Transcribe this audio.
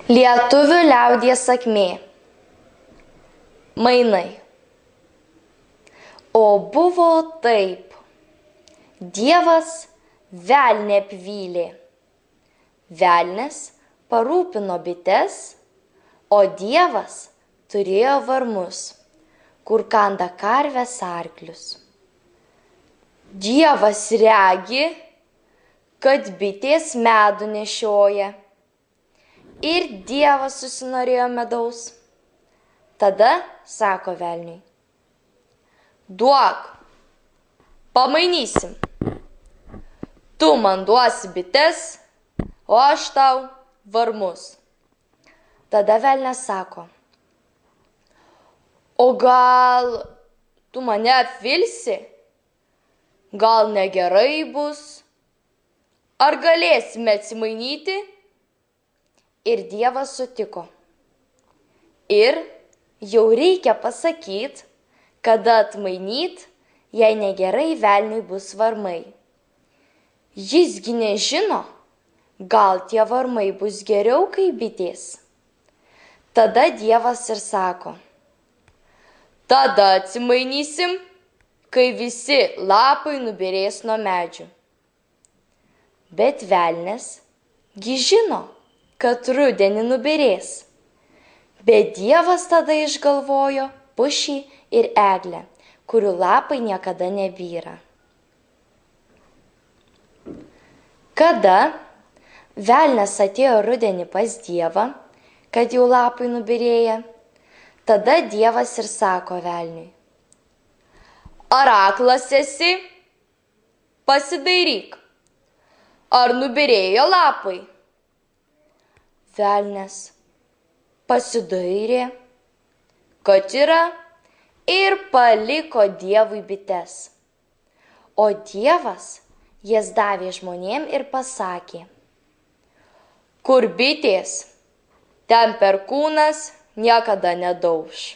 Lietuvių liaudies sakmė. Mainai. O buvo taip. Dievas velnį apvylė. Velnis parūpino bites, o Dievas turėjo varmus, kur kanda karves arklius. Dievas regi, kad bitės medų nešioja. Ir Dievas susinorėjo medaus. Tada sako velniui: duok, pamainysim. Tu man duosi bites, o aš tau varmus. Tada velnias sako: o gal tu mane apvilsi? Gal negerai bus? Ar galėsime atsimainyti? Ir Dievas sutiko. Ir jau reikia pasakyti, kada atmainyt, jei negerai velniui bus varmai. Jisgi nežino, gal tie varmai bus geriau kaip bitės. Tada Dievas ir sako: tada atsimainysim, kai visi lapai nubyrės nuo medžių. Bet velnias gi žino, kad rudenį nubyrės. Bet Dievas tada išgalvojo pušį ir eglę, kurių lapai niekada nebyra. Kada velnias atėjo rudenį pas Dievą, kad jau lapai nubyrėję, tada Dievas ir sako velniui: ar aklas esi? Pasidairyk, ar nubyrėjo lapai? Velnias pasidairė, kad yra, ir paliko Dievui bites. O Dievas jas davė žmonėm ir pasakė: kur bitės, ten perkūnas niekada nedauš.